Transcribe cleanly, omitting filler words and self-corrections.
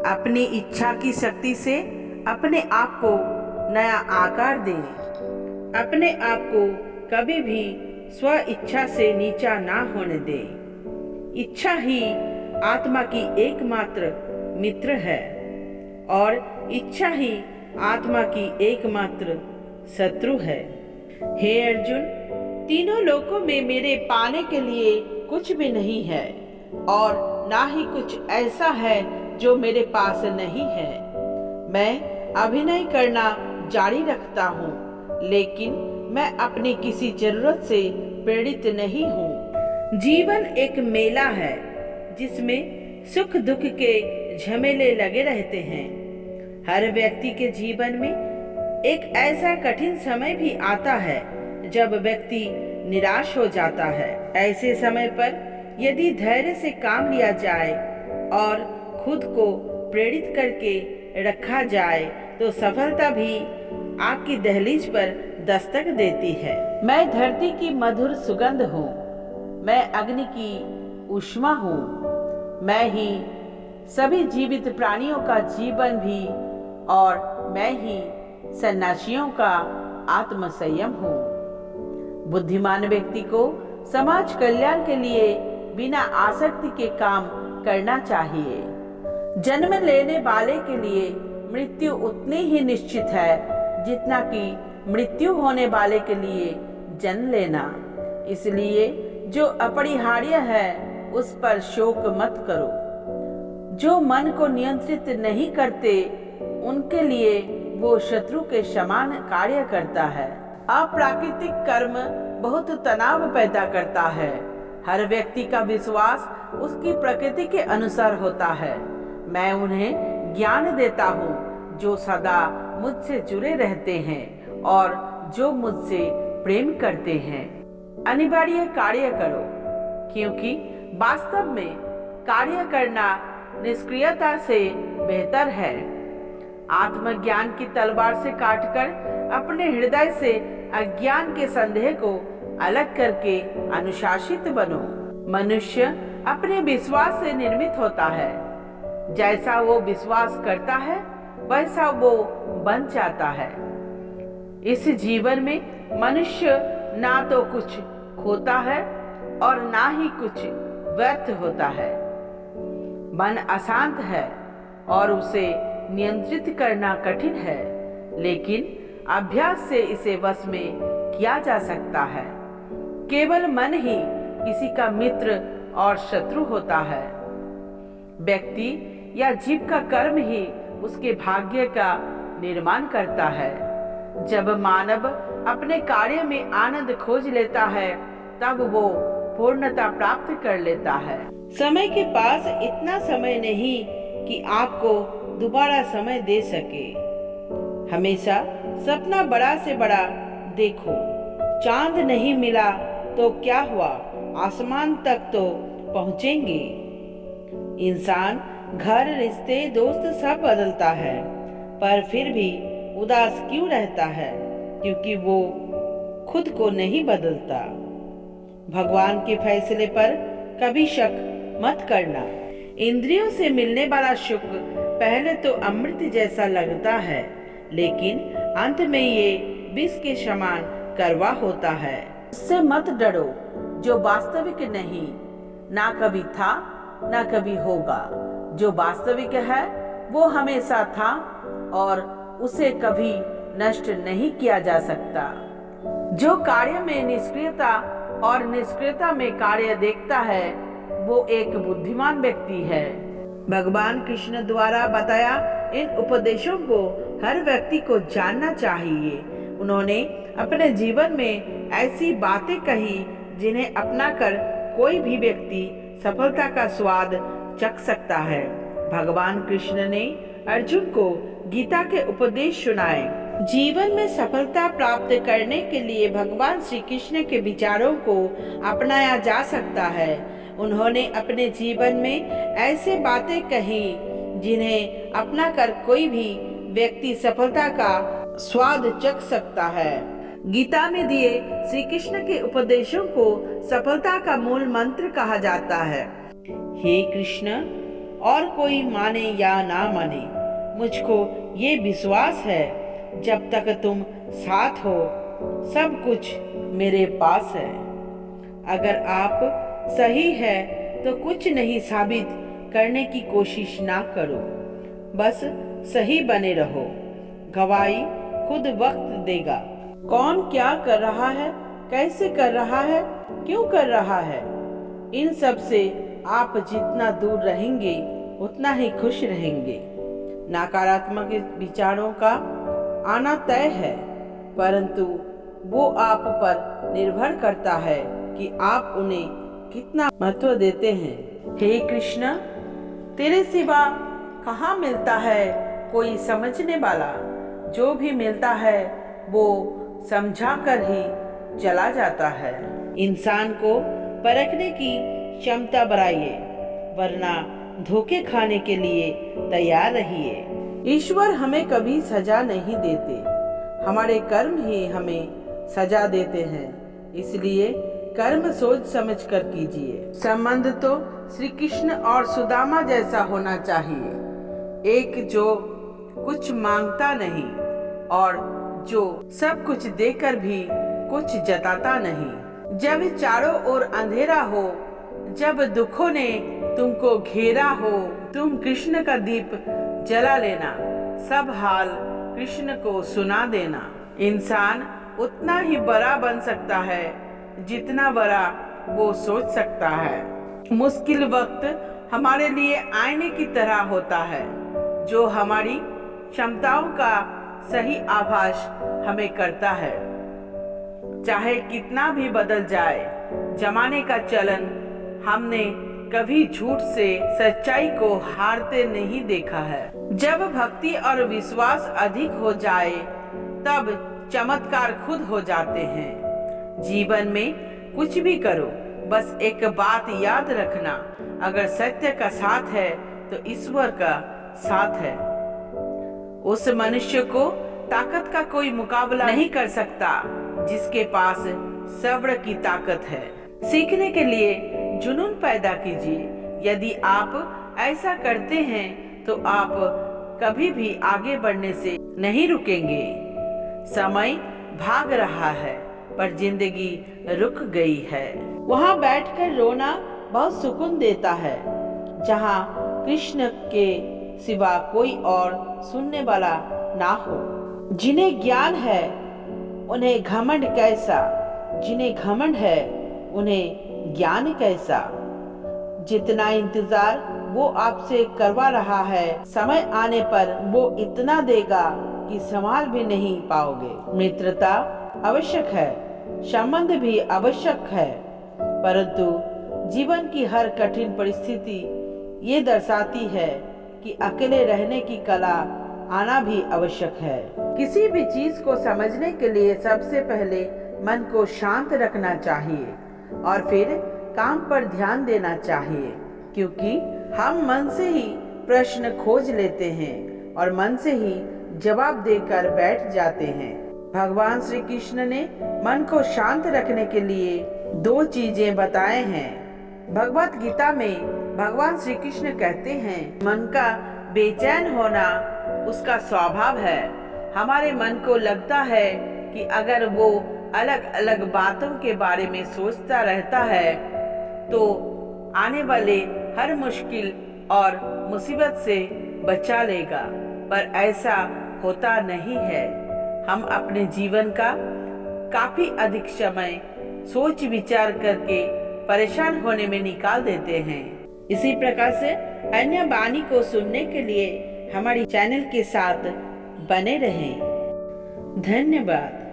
अपनी इच्छा की शक्ति से अपने आप को नया आकार दें। अपने आप को कभी भी स्व इच्छा से नीचा ना होने दें। इच्छा ही आत्मा की एकमात्र मित्र है और इच्छा ही आत्मा की एकमात्र शत्रु है। हे अर्जुन, तीनों लोकों में मेरे पाने के लिए कुछ भी नहीं है और ना ही कुछ ऐसा है जो मेरे पास नहीं है। मैं अभिनय करना जारी रखता हूँ, लेकिन मैं अपनी किसी जरूरत से प्रेरित नहीं हूँ। जीवन एक मेला है जिसमें सुख दुख के झमेले लगे रहते हैं। हर व्यक्ति के जीवन में एक ऐसा कठिन समय भी आता है जब व्यक्ति निराश हो जाता है। ऐसे समय पर यदि धैर्य से काम लिया जाए और खुद को प्रेरित करके रखा जाए तो सफलता भी आपकी दहलीज पर दस्तक देती है। मैं धरती की मधुर सुगंध हूँ, मैं अग्नि की ऊष्मा हूँ, मैं ही सभी जीवित प्राणियों का जीवन भी और मैं ही सन्यासियों का आत्म संयम हूँ। बुद्धिमान व्यक्ति को समाज कल्याण के लिए बिना आसक्ति के काम करना चाहिए। जन्म लेने वाले के लिए मृत्यु उतनी ही निश्चित है जितना कि मृत्यु होने वाले के लिए जन्म लेना। इसलिए जो अपरिहार्य है उस पर शोक मत करो। जो मन को नियंत्रित नहीं करते उनके लिए वो शत्रु के समान कार्य करता है। अप्राकृतिक कर्म बहुत तनाव पैदा करता है। हर व्यक्ति का विश्वास उसकी प्रकृति के अनुसार होता है। मैं उन्हें ज्ञान देता हूँ जो सदा मुझसे जुड़े रहते हैं और जो मुझसे प्रेम करते हैं। अनिवार्य कार्य करो, क्योंकि वास्तव में कार्य करना निष्क्रियता से बेहतर है। आत्मज्ञान की तलवार से काटकर अपने हृदय से अज्ञान के संदेह को अलग करके अनुशासित बनो। मनुष्य अपने विश्वास से निर्मित होता है। जैसा वो विश्वास करता है वैसा वो बन जाता है। इस जीवन में मनुष्य ना तो कुछ खोता है और ना ही कुछ व्यर्थ होता है। मन अशांत है और उसे नियंत्रित करना कठिन है, लेकिन अभ्यास से इसे वश में किया जा सकता है। केवल मन ही किसी का मित्र और शत्रु होता है। व्यक्ति या जीव का कर्म ही उसके भाग्य का निर्माण करता है। जब मानव अपने कार्य में आनंद खोज लेता है तब वो पूर्णता प्राप्त कर लेता है। समय के पास इतना समय नहीं कि आपको दोबारा समय दे सके। हमेशा सपना बड़ा से बड़ा देखो। चांद नहीं मिला तो क्या हुआ, आसमान तक तो पहुंचेंगे। इंसान घर, रिश्ते, दोस्त सब बदलता है, पर फिर भी उदास क्यों रहता है? क्योंकि वो खुद को नहीं बदलता। भगवान के फैसले पर कभी शक मत करना। इंद्रियों से मिलने वाला सुख पहले तो अमृत जैसा लगता है, लेकिन अंत में ये विष के समान कड़वा होता है। उससे मत डरो जो वास्तविक नहीं, ना कभी था ना कभी होगा। जो वास्तविक है वो हमेशा था और उसे कभी नष्ट नहीं किया जा सकता। जो कार्य में निष्क्रियता और निष्क्रियता में कार्य देखता है वो एक बुद्धिमान व्यक्ति है। भगवान कृष्ण द्वारा बताया इन उपदेशों को हर व्यक्ति को जानना चाहिए। उन्होंने अपने जीवन में ऐसी बातें कही जिन्हें अपनाकर कोई भी व्यक्ति सफलता का स्वाद चख सकता है। भगवान कृष्ण ने अर्जुन को गीता के उपदेश सुनाए। जीवन में सफलता प्राप्त करने के लिए भगवान श्री कृष्ण के विचारों को अपनाया जा सकता है। उन्होंने अपने जीवन में ऐसे बातें कही जिन्हें अपनाकर कोई भी व्यक्ति सफलता का स्वाद चख सकता है। गीता में दिए श्री कृष्ण के उपदेशों को सफलता का मूल मंत्र कहा जाता है। हे कृष्ण, और कोई माने या ना माने, मुझको ये विश्वास है जब तक तुम साथ हो सब कुछ मेरे पास है। अगर आप सही है तो कुछ नहीं साबित करने की कोशिश ना करो, बस सही बने रहो। गवाही खुद वक्त देगा। कौन क्या कर रहा है, कैसे कर रहा है, क्यों कर रहा है, इन सब से आप जितना दूर रहेंगे उतना ही खुश रहेंगे। नकारात्मक विचारों का आना तय है, परंतु वो आप पर निर्भर करता है कि आप उन्हें कितना महत्व देते हैं। हे कृष्ण, तेरे सिवा कहाँ मिलता है कोई समझने वाला। जो भी मिलता है वो समझा कर ही चला जाता है। इंसान को परखने की क्षमता बढ़ाइए, वरना धोखे खाने के लिए तैयार रहिए। ईश्वर हमें कभी सजा नहीं देते, हमारे कर्म ही हमें सजा देते हैं। इसलिए कर्म सोच समझ कर कीजिए। संबंध तो श्री कृष्ण और सुदामा जैसा होना चाहिए, एक जो कुछ मांगता नहीं और जो सब कुछ देकर भी कुछ जताता नहीं। जब चारों ओर अंधेरा हो, जब दुखों ने तुमको घेरा हो, तुम कृष्ण का दीप जला लेना, सब हाल कृष्ण को सुना देना। इंसान उतना ही बड़ा बन सकता है जितना बड़ा वो सोच सकता है। मुश्किल वक्त हमारे लिए आईने की तरह होता है, जो हमारी क्षमताओं का सही आभास हमें करता है। चाहे कितना भी बदल जाए जमाने का चलन, हमने कभी झूठ से सच्चाई को हारते नहीं देखा है। जब भक्ति और विश्वास अधिक हो जाए तब चमत्कार खुद हो जाते हैं। जीवन में कुछ भी करो, बस एक बात याद रखना, अगर सत्य का साथ है तो ईश्वर का साथ है। उस मनुष्य को ताकत का कोई मुकाबला नहीं कर सकता जिसके पास सब्र की ताकत है। सीखने के लिए जुनून पैदा कीजिए। यदि आप ऐसा करते हैं तो आप कभी भी आगे बढ़ने से नहीं रुकेंगे। समय भाग रहा है पर जिंदगी रुक गई है। वहाँ बैठकर रोना बहुत सुकून देता है, जहाँ कृष्ण के सिवा कोई और सुनने वाला ना हो। जिन्हें ज्ञान है उन्हें घमंड कैसा, जिन्हें घमंड है उन्हें ज्ञान कैसा। जितना इंतजार वो आपसे करवा रहा है, समय आने पर वो इतना देगा कि संभाल भी नहीं पाओगे। मित्रता आवश्यक है, संबंध भी आवश्यक है, परंतु जीवन की हर कठिन परिस्थिति ये दर्शाती है कि अकेले रहने की कला आना भी आवश्यक है। किसी भी चीज को समझने के लिए सबसे पहले मन को शांत रखना चाहिए और फिर काम पर ध्यान देना चाहिए, क्योंकि हम मन से ही प्रश्न खोज लेते हैं और मन से ही जवाब देकर बैठ जाते हैं। भगवान श्री कृष्ण ने मन को शांत रखने के लिए 2 चीजें बताए हैं। भगवत गीता में भगवान श्री कृष्ण कहते हैं, मन का बेचैन होना उसका स्वभाव है। हमारे मन को लगता है कि अगर वो अलग अलग बातों के बारे में सोचता रहता है तो आने वाले हर मुश्किल और मुसीबत से बचा लेगा, पर ऐसा होता नहीं है। हम अपने जीवन का काफी अधिक समय सोच विचार करके परेशान होने में निकाल देते हैं। इसी प्रकार से अन्य वाणी को सुनने के लिए हमारी चैनल के साथ बने रहें। धन्यवाद।